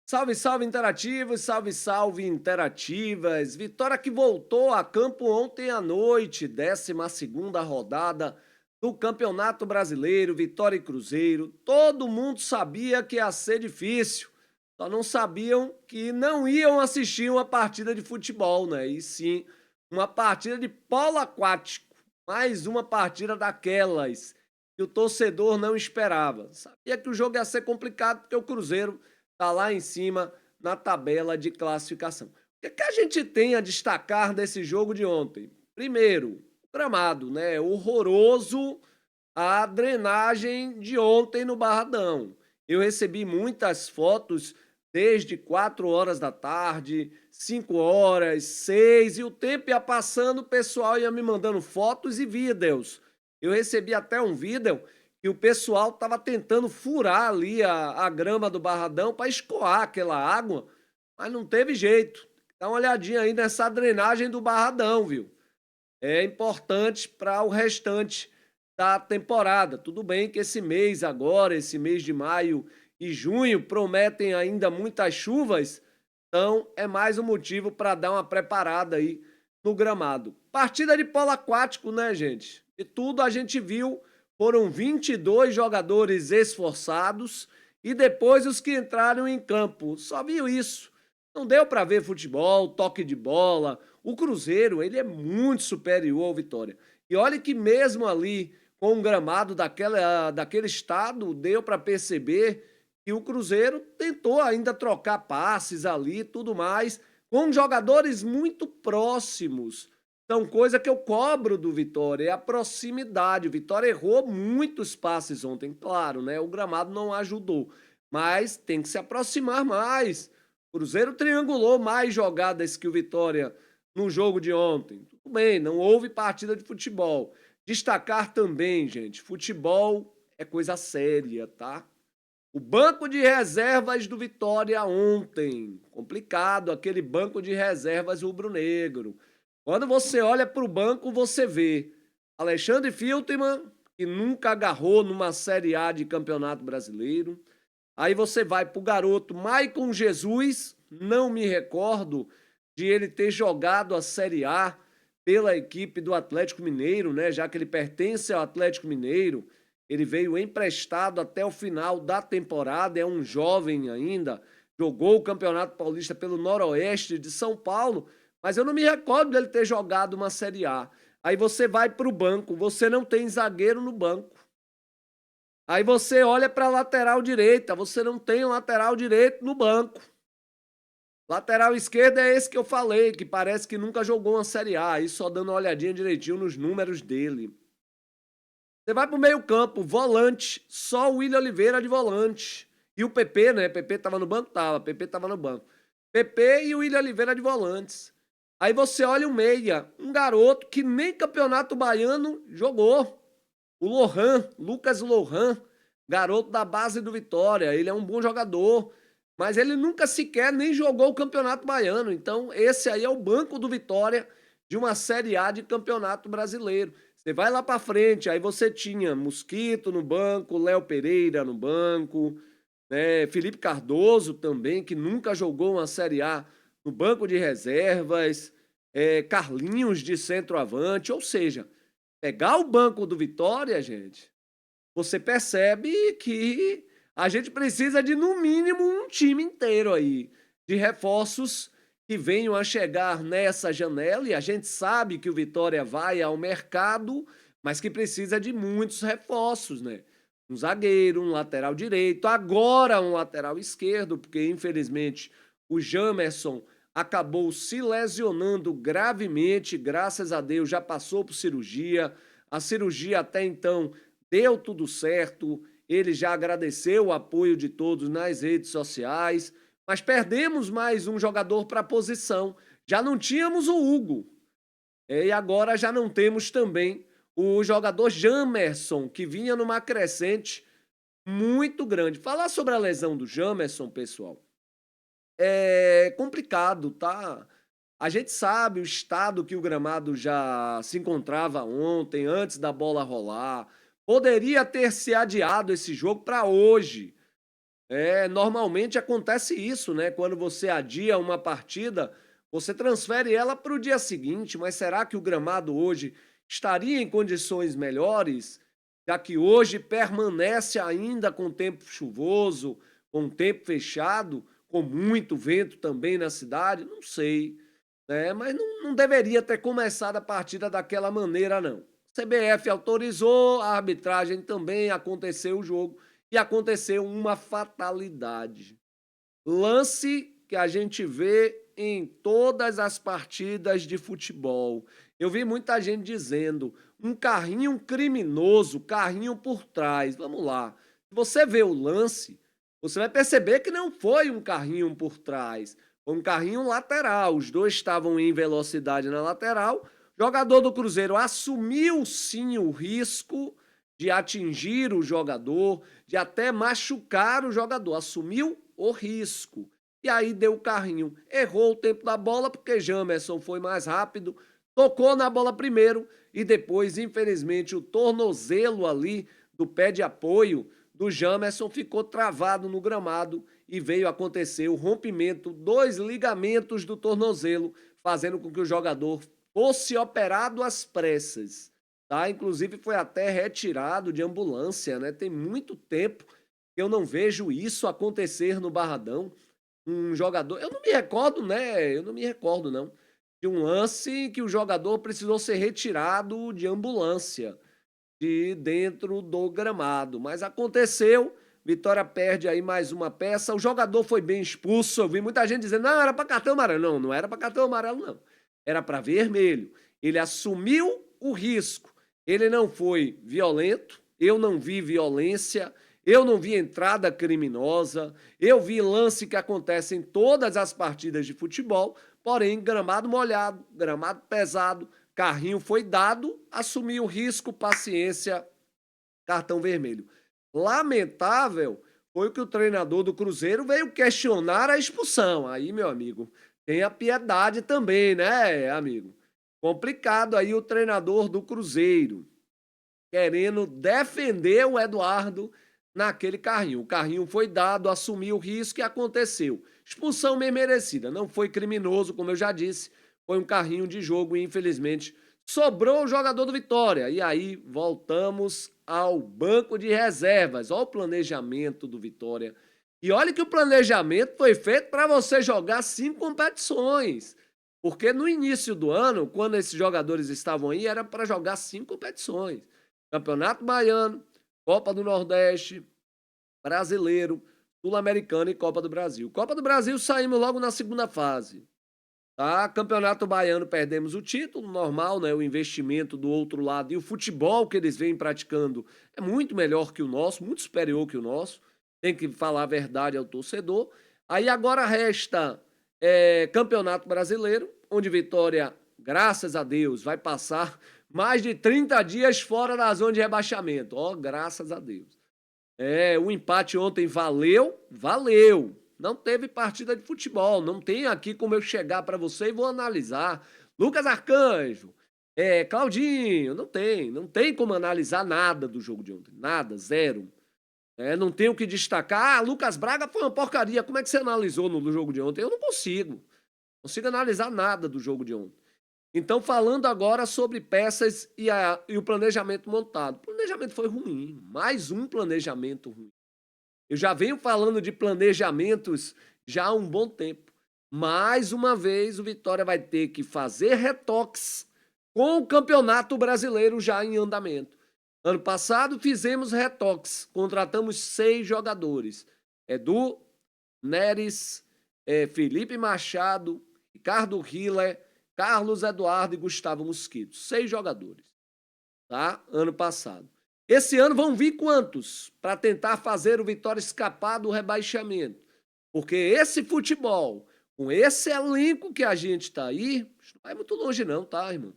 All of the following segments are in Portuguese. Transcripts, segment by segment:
Salve, salve interativos, salve, salve interativas. Vitória que voltou a campo ontem à noite, 12ª rodada do Campeonato Brasileiro, Vitória e Cruzeiro. Todo mundo sabia que ia ser difícil, só não sabiam que não iam assistir uma partida de futebol, né? E sim, uma partida de polo aquático, mais uma partida daquelas que o torcedor não esperava. Sabia que o jogo ia ser complicado porque o Cruzeiro está lá em cima na tabela de classificação. O que a gente tem a destacar desse jogo de ontem? Primeiro, o gramado, né? Horroroso a drenagem de ontem no Barradão. Eu recebi muitas fotos desde 4 horas da tarde, 5 horas, 6, e o tempo ia passando, o pessoal ia me mandando fotos e vídeos. Eu recebi até um vídeo que o pessoal estava tentando furar ali a grama do Barradão para escoar aquela água, mas não teve jeito. Dá uma olhadinha aí nessa drenagem do Barradão, viu? É importante para o restante da temporada. Tudo bem que esse mês agora, esse mês de maio e junho, prometem ainda muitas chuvas, então é mais um motivo para dar uma preparada aí no gramado. Partida de polo aquático, né, gente? E tudo a gente viu, foram 22 jogadores esforçados e depois os que entraram em campo. Só viu isso. Não deu para ver futebol, toque de bola. O Cruzeiro, ele é muito superior ao Vitória. E olha que mesmo ali com o gramado daquele estado, deu para perceber que o Cruzeiro tentou ainda trocar passes ali e tudo mais, com jogadores muito próximos. Então, coisa que eu cobro do Vitória é a proximidade. O Vitória errou muitos passes ontem, claro, né? O gramado não ajudou, mas tem que se aproximar mais. O Cruzeiro triangulou mais jogadas que o Vitória no jogo de ontem. Tudo bem, não houve partida de futebol. Destacar também, gente, futebol é coisa séria, tá? O banco de reservas do Vitória ontem, complicado, aquele banco de reservas rubro-negro. Quando você olha para o banco, você vê Alexandre Filtman, que nunca agarrou numa Série A de Campeonato Brasileiro. Aí você vai para o garoto Maicon Jesus, não me recordo de ele ter jogado a Série A pela equipe do Atlético Mineiro, né? Já que ele pertence ao Atlético Mineiro, ele veio emprestado até o final da temporada, é um jovem ainda, jogou o Campeonato Paulista pelo Noroeste de São Paulo, mas eu não me recordo dele ter jogado uma Série A. Aí você vai para o banco, você não tem zagueiro no banco. Aí você olha para a lateral direita, você não tem um lateral direito no banco. Lateral esquerdo é esse que eu falei, que parece que nunca jogou uma Série A, aí só dando uma olhadinha direitinho nos números dele. Você vai pro meio-campo, volante, só o William Oliveira de volante. E o PP, né? PP tava no banco? Tava. PP tava no banco. PP e o William Oliveira de volantes. Aí você olha o meia, um garoto que nem Campeonato Baiano jogou. O Lohan, Lucas Lohan, garoto da base do Vitória. Ele é um bom jogador, mas ele nunca sequer nem jogou o Campeonato Baiano. Então, esse aí é o banco do Vitória de uma Série A de Campeonato Brasileiro. Você vai lá para frente, aí você tinha Mosquito no banco, Léo Pereira no banco, né? Felipe Cardoso também, que nunca jogou uma Série A no banco de reservas, Carlinhos de centroavante, ou seja, pegar o banco do Vitória, gente, você percebe que a gente precisa de, no mínimo, um time inteiro aí, de reforços que venham a chegar nessa janela, e a gente sabe que o Vitória vai ao mercado, mas que precisa de muitos reforços, né? Um zagueiro, um lateral direito, agora um lateral esquerdo, porque infelizmente o Jamerson acabou se lesionando gravemente, graças a Deus já passou por cirurgia, a cirurgia até então deu tudo certo, ele já agradeceu o apoio de todos nas redes sociais, mas perdemos mais um jogador para a posição. Já não tínhamos o Hugo, e agora já não temos também o jogador Jamerson, que vinha numa crescente muito grande. Falar sobre a lesão do Jamerson, pessoal, é complicado, tá? A gente sabe o estado que o gramado já se encontrava ontem, antes da bola rolar. Poderia ter se adiado esse jogo para hoje. Normalmente acontece isso, né? Quando você adia uma partida, você transfere ela para o dia seguinte, mas será que o gramado hoje estaria em condições melhores, já que hoje permanece ainda com tempo chuvoso, com tempo fechado, com muito vento também na cidade? Não sei, né? Mas não deveria ter começado a partida daquela maneira, não. CBF autorizou, a arbitragem também, aconteceu o jogo e aconteceu uma fatalidade. Lance que a gente vê em todas as partidas de futebol. Eu vi muita gente dizendo, um carrinho criminoso, carrinho por trás. Vamos lá. Se você vê o lance, você vai perceber que não foi um carrinho por trás, foi um carrinho lateral. Os dois estavam em velocidade na lateral. O jogador do Cruzeiro assumiu sim o risco de atingir o jogador, de até machucar o jogador, assumiu o risco. E aí deu o carrinho. Errou o tempo da bola, porque Jamerson foi mais rápido, tocou na bola primeiro e depois, infelizmente, o tornozelo ali do pé de apoio do Jamerson ficou travado no gramado e veio acontecer o rompimento dos ligamentos do tornozelo, fazendo com que o jogador fosse operado às pressas. Tá? Inclusive foi até retirado de ambulância, né? Tem muito tempo que eu não vejo isso acontecer no Barradão. Um jogador, eu não me recordo, né? Eu não me recordo, não, de um lance que o jogador precisou ser retirado de ambulância de dentro do gramado. Mas aconteceu, Vitória perde aí mais uma peça. O jogador foi bem expulso. Eu vi muita gente dizendo, não, era para cartão amarelo. Não, não era para cartão amarelo, não. Era para vermelho. Ele assumiu o risco. Ele não foi violento, eu não vi violência, eu não vi entrada criminosa, eu vi lance que acontece em todas as partidas de futebol, porém, gramado molhado, gramado pesado, carrinho foi dado, assumiu o risco, paciência, cartão vermelho. Lamentável foi o que o treinador do Cruzeiro veio questionar a expulsão. Aí, meu amigo, tenha piedade também, né, amigo? Complicado aí o treinador do Cruzeiro, querendo defender o Eduardo naquele carrinho. O carrinho foi dado, assumiu o risco e aconteceu. Expulsão bem merecida. Não foi criminoso, como eu já disse. Foi um carrinho de jogo e, infelizmente, sobrou o jogador do Vitória. E aí voltamos ao banco de reservas. Olha o planejamento do Vitória. E olha que o planejamento foi feito para você jogar 5 competições. Porque no início do ano, quando esses jogadores estavam aí, era para jogar 5 competições. Campeonato Baiano, Copa do Nordeste, Brasileiro, Sul-Americano e Copa do Brasil. Copa do Brasil saímos logo na segunda fase. Tá? Campeonato Baiano perdemos o título, normal, né? O investimento do outro lado e o futebol que eles vêm praticando é muito melhor que o nosso, muito superior que o nosso. Tem que falar a verdade ao torcedor. Aí agora resta Campeonato Brasileiro, onde Vitória, graças a Deus, vai passar mais de 30 dias fora da zona de rebaixamento. Ó, graças a Deus. O empate ontem valeu, valeu. Não teve partida de futebol, não tem aqui como eu chegar para você e vou analisar. Lucas Arcanjo, Claudinho, não tem como analisar nada do jogo de ontem, nada, zero. Não tenho o que destacar. Ah, Lucas Braga foi uma porcaria. Como é que você analisou no jogo de ontem? Eu não consigo analisar nada do jogo de ontem. Então, falando agora sobre peças e o planejamento montado. O planejamento foi ruim, mais um planejamento ruim. Eu já venho falando de planejamentos já há um bom tempo. Mais uma vez, o Vitória vai ter que fazer retoques com o Campeonato Brasileiro já em andamento. Ano passado fizemos retoques, contratamos 6 jogadores. Edu, Neres, Felipe Machado, Ricardo Hiller, Carlos Eduardo e Gustavo Mosquito. 6 jogadores, tá? Ano passado. Esse ano vão vir quantos? Para tentar fazer o Vitória escapar do rebaixamento. Porque esse futebol, com esse elenco que a gente está aí, não vai muito longe não, tá, irmão?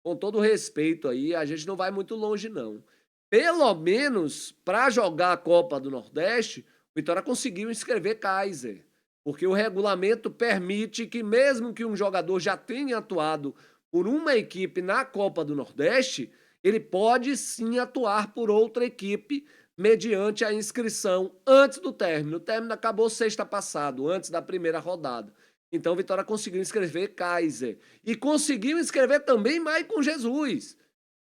Com todo respeito aí, a gente não vai muito longe não. Pelo menos, para jogar a Copa do Nordeste, o Vitória conseguiu inscrever Kaiser. Porque o regulamento permite que, mesmo que um jogador já tenha atuado por uma equipe na Copa do Nordeste, ele pode sim atuar por outra equipe mediante a inscrição antes do término. O término acabou sexta passado, antes da primeira rodada. Então, o Vitória conseguiu inscrever Kaiser. E conseguiu inscrever também Maicon Jesus.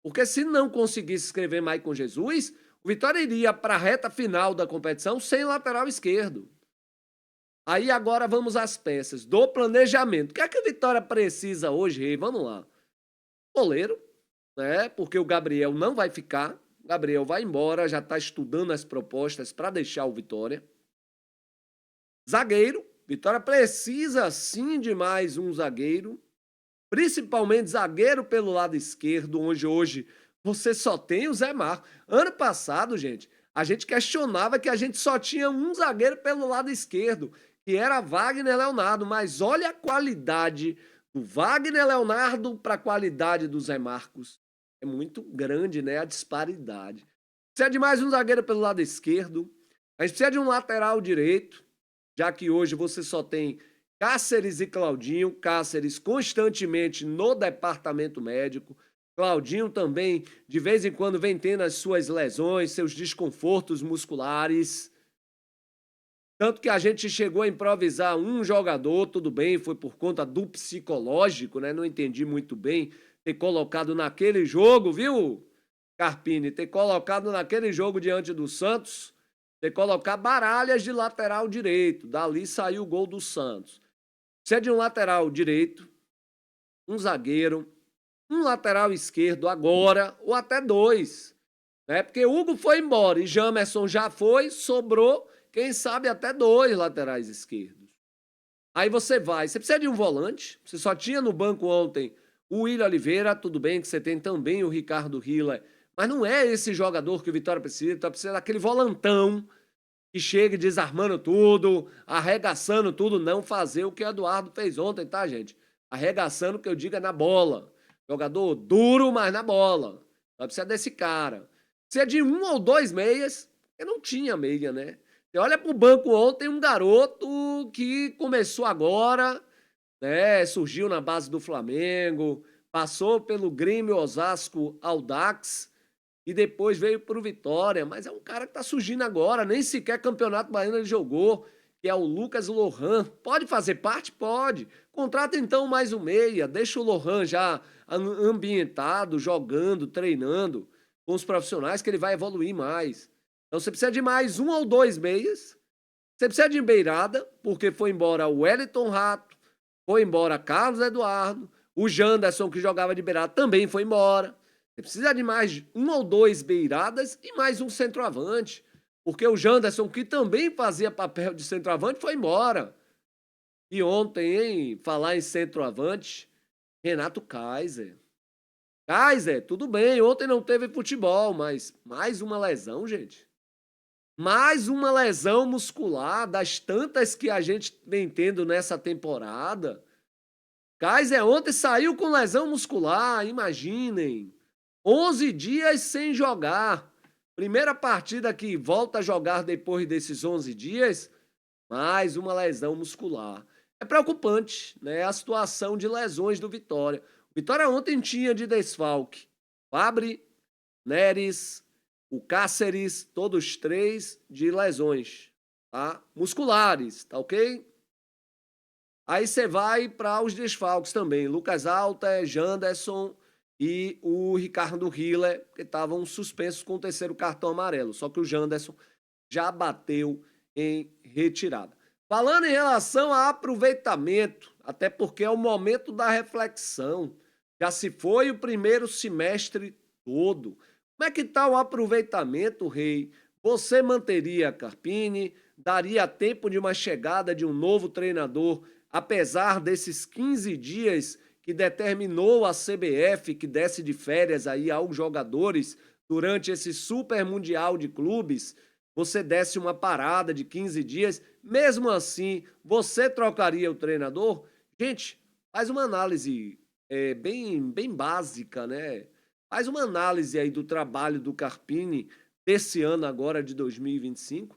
Porque se não conseguisse inscrever Maicon Jesus, o Vitória iria para a reta final da competição sem lateral esquerdo. Aí agora vamos às peças do planejamento. O que é que o Vitória precisa hoje, Rei? Vamos lá. Goleiro, né? Porque o Gabriel não vai ficar. O Gabriel vai embora, já está estudando as propostas para deixar o Vitória. Zagueiro. Vitória precisa sim de mais um zagueiro. Principalmente zagueiro pelo lado esquerdo, onde hoje você só tem o Zé Marcos. Ano passado, gente, a gente questionava que a gente só tinha um zagueiro pelo lado esquerdo, que era Wagner Leonardo, mas olha a qualidade do Wagner Leonardo para a qualidade do Zé Marcos. É muito grande, né, a disparidade. Precisa de mais um zagueiro pelo lado esquerdo. A gente precisa de um lateral direito, já que hoje você só tem Cáceres e Claudinho. Cáceres constantemente no departamento médico. Claudinho também, de vez em quando, vem tendo as suas lesões, seus desconfortos musculares. Tanto que a gente chegou a improvisar um jogador, tudo bem, foi por conta do psicológico, né? Não entendi muito bem ter colocado naquele jogo, viu, Carpini? Ter colocado naquele jogo diante do Santos, ter colocado Baralhas de lateral direito. Dali saiu o gol do Santos. Precisa de um lateral direito, um zagueiro, um lateral esquerdo agora, ou até dois, né? Porque Hugo foi embora e Jamerson já foi, sobrou, quem sabe até dois laterais esquerdos. Aí você precisa de um volante, você só tinha no banco ontem o William Oliveira, tudo bem que você tem também o Ricardo Hiller, mas não é esse jogador que o Vitória precisa daquele volantão que chega desarmando tudo, arregaçando tudo, não fazer o que o Eduardo fez ontem, tá, gente? Arregaçando, o que eu digo, é na bola. Jogador duro, mas na bola. Só precisa desse cara. Precisa de um ou dois meias, eu não tinha meia, né? Você olha pro banco ontem, um garoto que começou agora, né? Surgiu na base do Flamengo, passou pelo Grêmio, Osasco, Audax, e depois veio para o Vitória, mas é um cara que está surgindo agora, nem sequer Campeonato Baiano ele jogou, que é o Lucas Lohan. Pode fazer parte? Pode. Contrata então mais um meia, deixa o Lohan já ambientado, jogando, treinando com os profissionais, que ele vai evoluir mais. Então você precisa de mais um ou dois meias, você precisa de beirada, porque foi embora o Wellington Rato, foi embora Carlos Eduardo, o Janderson, que jogava de beirada, também foi embora. Você precisa de mais um ou dois beiradas e mais um centroavante. Porque o Janderson, que também fazia papel de centroavante, foi embora. E ontem, hein, falar em centroavante, Renato Kaiser. Kaiser, tudo bem, ontem não teve futebol, mas mais uma lesão, gente. Mais uma lesão muscular das tantas que a gente vem tendo nessa temporada. Kaiser ontem saiu com lesão muscular, imaginem. 11 dias sem jogar. Primeira partida que volta a jogar depois desses 11 dias, mais uma lesão muscular. É preocupante, né, a situação de lesões do Vitória. O Vitória ontem tinha de desfalque Fabre, Neres, o Cáceres, todos três de lesões, tá? Musculares, tá ok? Aí você vai para os desfalques também. Lucas Alter, Janderson e o Ricardo Hiller, que estavam suspensos com o terceiro cartão amarelo. Só que o Janderson já bateu em retirada. Falando em relação a aproveitamento, até porque é o momento da reflexão. Já se foi o primeiro semestre todo. Como é que está o aproveitamento, Rei? Você manteria Carpini? Daria tempo de uma chegada de um novo treinador, apesar desses 15 dias que determinou a CBF que desse de férias aí aos jogadores durante esse Super Mundial de Clubes? Você desse uma parada de 15 dias, mesmo assim, você trocaria o treinador? Gente, faz uma análise bem básica, né? Faz uma análise aí do trabalho do Carpini desse ano agora de 2025.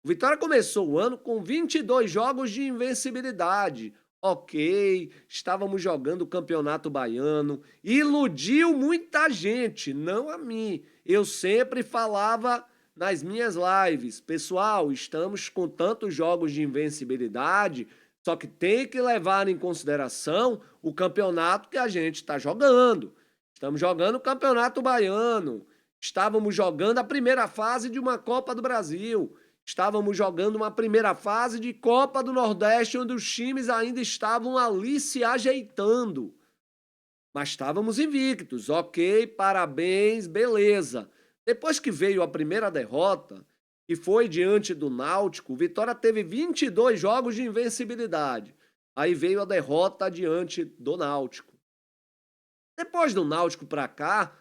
O Vitória começou o ano com 22 jogos de invencibilidade. Ok, estávamos jogando o Campeonato Baiano, iludiu muita gente, não a mim. Eu sempre falava nas minhas lives. Pessoal, estamos com tantos jogos de invencibilidade, só que tem que levar em consideração o campeonato que a gente está jogando. Estamos jogando o Campeonato Baiano. Estávamos jogando a primeira fase de uma Copa do Brasil. Estávamos jogando uma primeira fase de Copa do Nordeste, onde os times ainda estavam ali se ajeitando. Mas estávamos invictos, ok, parabéns, beleza. Depois que veio a primeira derrota, que foi diante do Náutico, o Vitória teve 22 jogos de invencibilidade. Aí veio a derrota diante do Náutico. Depois do Náutico para cá,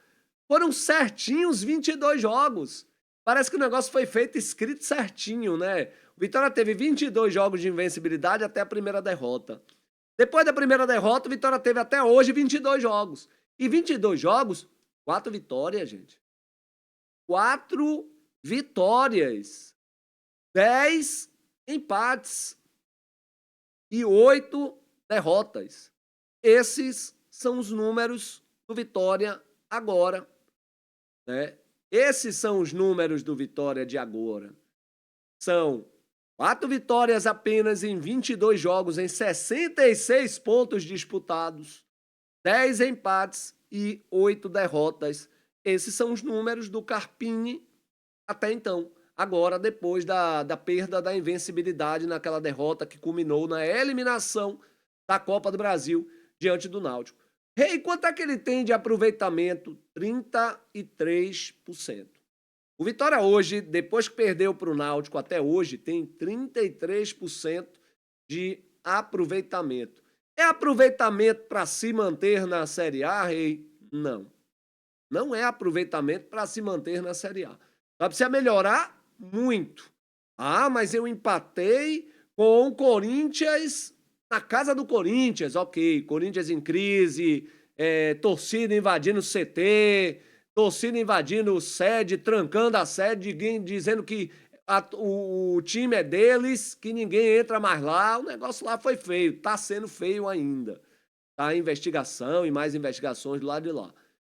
foram certinhos 22 jogos. Parece que o negócio foi feito escrito certinho, né? O Vitória teve 22 jogos de invencibilidade até a primeira derrota. Depois da primeira derrota, o Vitória teve até hoje 22 jogos. E 22 jogos, 4 vitórias, gente. 4 vitórias. 10 empates. E 8 derrotas. Esses são os números do Vitória agora, né? Esses são os números do Vitória de agora. São 4 vitórias apenas em 22 jogos, em 66 pontos disputados, 10 empates e 8 derrotas. Esses são os números do Carpini até então. Agora, depois da perda da invencibilidade naquela derrota que culminou na eliminação da Copa do Brasil diante do Náutico. Rei, quanto é que ele tem de aproveitamento? 33%. O Vitória hoje, depois que perdeu para o Náutico até hoje, tem 33% de aproveitamento. É aproveitamento para se manter na Série A, Rei? Não. Não é aproveitamento para se manter na Série A. Só precisa melhorar muito. Ah, mas eu empatei com o Corinthians na casa do Corinthians. Ok, Corinthians em crise, torcida invadindo o CT, torcida invadindo sede, trancando a sede, dizendo que o time é deles, que ninguém entra mais lá. O negócio lá foi feio, tá sendo feio ainda. Tá investigação e mais investigações do lado de lá.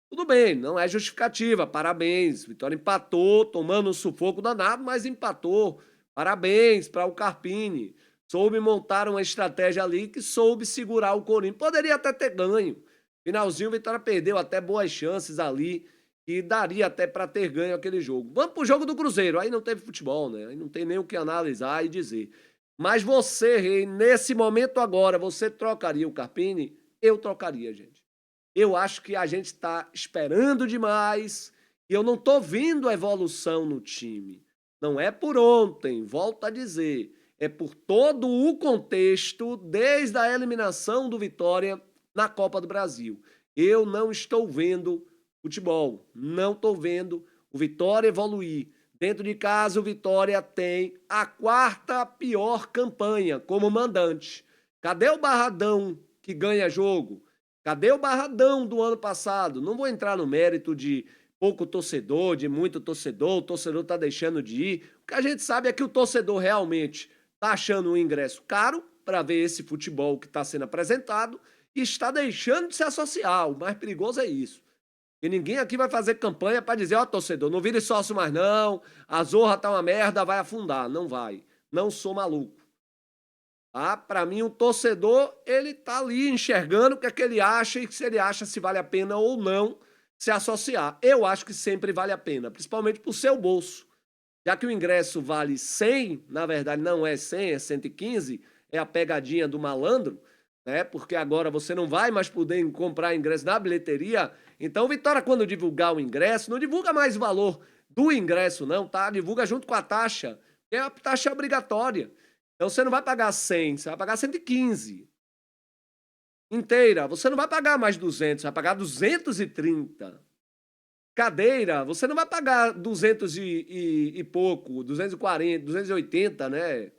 Tudo bem, não é justificativa, parabéns. Vitória empatou, tomando um sufoco danado, mas empatou. Parabéns para o Carpini. Soube montar uma estratégia ali que soube segurar o Corinthians. Poderia até ter ganho. Finalzinho, o Vitória perdeu até boas chances ali e daria até para ter ganho aquele jogo. Vamos pro jogo do Cruzeiro. Aí não teve futebol, né? Aí não tem nem o que analisar e dizer. Mas você, Rei, nesse momento agora, você trocaria o Carpini? Eu trocaria, gente. Eu acho que a gente está esperando demais e eu não estou vendo a evolução no time. Não é por ontem, volto a dizer, é por todo o contexto desde a eliminação do Vitória na Copa do Brasil. Eu não estou vendo futebol, não estou vendo o Vitória evoluir. Dentro de casa, o Vitória tem a 4ª pior campanha como mandante. Cadê o Barradão que ganha jogo? Cadê o Barradão do ano passado? Não vou entrar no mérito de pouco torcedor, de muito torcedor, o torcedor está deixando de ir. O que a gente sabe é que o torcedor realmente está achando um ingresso caro para ver esse futebol que está sendo apresentado e está deixando de se associar. O mais perigoso é isso. E ninguém aqui vai fazer campanha para dizer, ó, torcedor, não vire sócio mais não, a Zorra tá uma merda, vai afundar. Não vai. Não sou maluco. Ah, para mim, o torcedor, ele tá ali enxergando o que é que ele acha e se ele acha se vale a pena ou não se associar. Eu acho que sempre vale a pena, principalmente pro seu bolso. Já que o ingresso vale 100, na verdade não é 100, é 115, é a pegadinha do malandro, né? Porque agora você não vai mais poder comprar ingresso na bilheteria. Então, Vitória, quando divulgar o ingresso, não divulga mais o valor do ingresso, não, tá? Divulga junto com a taxa, que é a taxa obrigatória. Então você não vai pagar 100, você vai pagar 115. Inteira, você não vai pagar mais 200, você vai pagar 230. Cadeira, você não vai pagar 200 e pouco, 240, 280, né?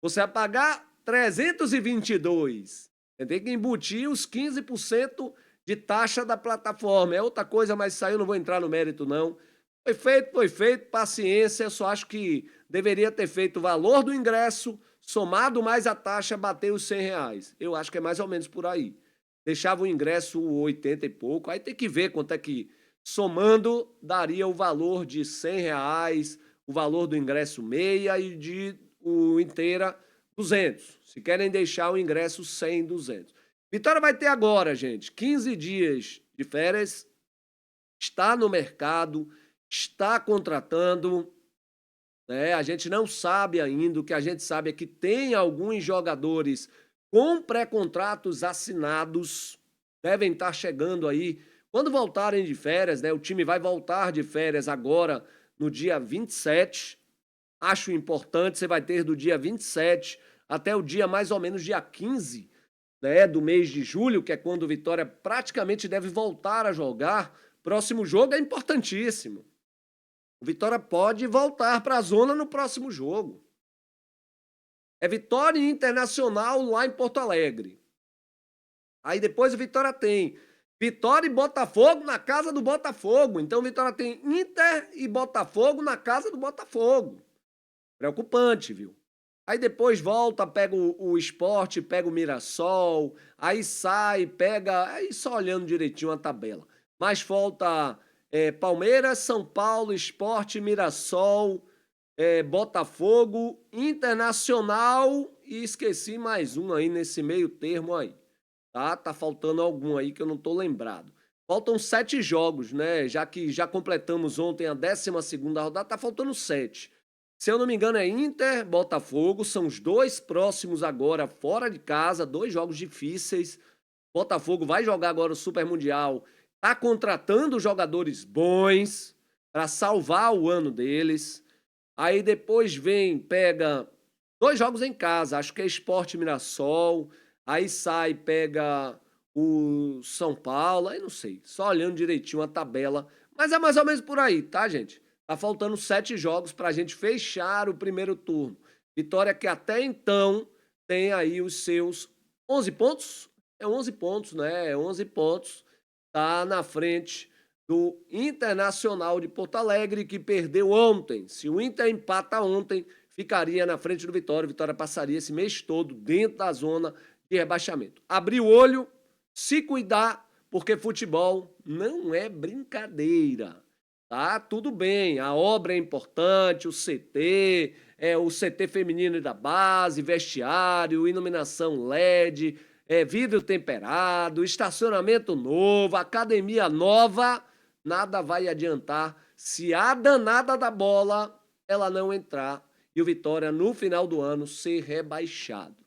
Você vai pagar 322. Você tem que embutir os 15% de taxa da plataforma. É outra coisa, mas isso aí eu não vou entrar no mérito, não. Foi feito, paciência. Eu só acho que deveria ter feito o valor do ingresso, somado mais a taxa, bater os R$ 100. Eu acho que é mais ou menos por aí. Deixava o ingresso 80 e pouco, aí tem que ver quanto é que, somando, daria o valor de R$ 100 o valor do ingresso meia e de o inteira 200. Se querem deixar o ingresso 100, 200. Vitória vai ter agora, gente, 15 dias de férias, está no mercado, está contratando, né? A gente não sabe ainda, o que a gente sabe é que tem alguns jogadores com pré-contratos assinados, devem estar chegando aí. Quando voltarem de férias, né? O time vai voltar de férias agora no dia 27. Acho importante, você vai ter do dia 27 até o dia mais ou menos dia 15, né, do mês de julho, que é quando o Vitória praticamente deve voltar a jogar. Próximo jogo é importantíssimo. O Vitória pode voltar para a zona no próximo jogo. É Vitória e Internacional lá em Porto Alegre. Aí depois o Vitória tem Vitória e Botafogo na casa do Botafogo. Então o Vitória tem Inter e Botafogo na casa do Botafogo. Preocupante, viu? Aí depois volta, pega o Sport, pega o Mirassol, aí sai, pega. Aí só olhando direitinho a tabela. Mas falta Palmeiras, São Paulo, Sport, Mirassol, Botafogo, Internacional e esqueci mais um aí nesse meio termo aí. Tá faltando algum aí que eu não tô lembrado. Faltam 7 jogos, né? Já que já completamos ontem a 12ª rodada, tá faltando 7. Se eu não me engano é Inter, Botafogo, são os 2 próximos agora fora de casa, 2 jogos difíceis. Botafogo vai jogar agora o Super Mundial, tá contratando jogadores bons para salvar o ano deles. Aí depois pega 2 jogos em casa, acho que é Sport Mirassol, aí sai, pega o São Paulo, aí não sei, só olhando direitinho a tabela, mas é mais ou menos por aí, tá, gente? Tá faltando 7 jogos para a gente fechar o primeiro turno. Vitória que até então tem aí os seus 11 pontos. É 11 pontos, né? É 11 pontos. Tá na frente do Internacional de Porto Alegre, que perdeu ontem. Se o Inter empata ontem, ficaria na frente do Vitória. Vitória passaria esse mês todo dentro da zona de rebaixamento. Abrir o olho, se cuidar, porque futebol não é brincadeira. Tá, tudo bem, a obra é importante, o CT feminino e da base, vestiário, iluminação LED, vidro temperado, estacionamento novo, academia nova, nada vai adiantar se a danada da bola ela não entrar e o Vitória no final do ano ser rebaixado.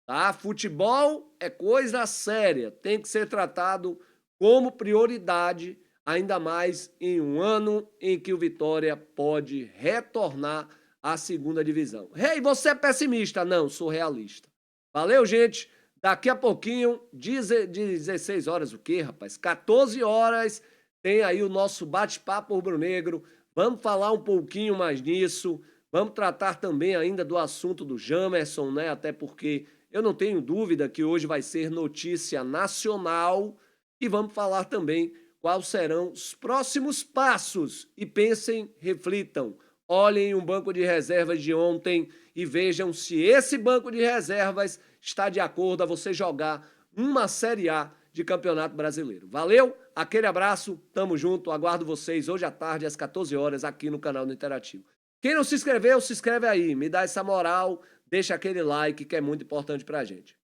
Tá? Futebol é coisa séria, tem que ser tratado como prioridade, ainda mais em um ano em que o Vitória pode retornar à segunda divisão. Hey, você é pessimista? Não, sou realista. Valeu, gente. Daqui a pouquinho, 16 horas o quê, rapaz? 14 horas, tem aí o nosso bate-papo rubro-negro. Vamos falar um pouquinho mais nisso. Vamos tratar também ainda do assunto do Jamerson, né? Até porque eu não tenho dúvida que hoje vai ser notícia nacional. E vamos falar também quais serão os próximos passos. E pensem, reflitam, olhem um banco de reservas de ontem e vejam se esse banco de reservas está de acordo a você jogar uma Série A de Campeonato Brasileiro. Valeu, aquele abraço, tamo junto, aguardo vocês hoje à tarde às 14 horas aqui no canal do Interativo. Quem não se inscreveu, se inscreve aí, me dá essa moral, deixa aquele like que é muito importante pra gente.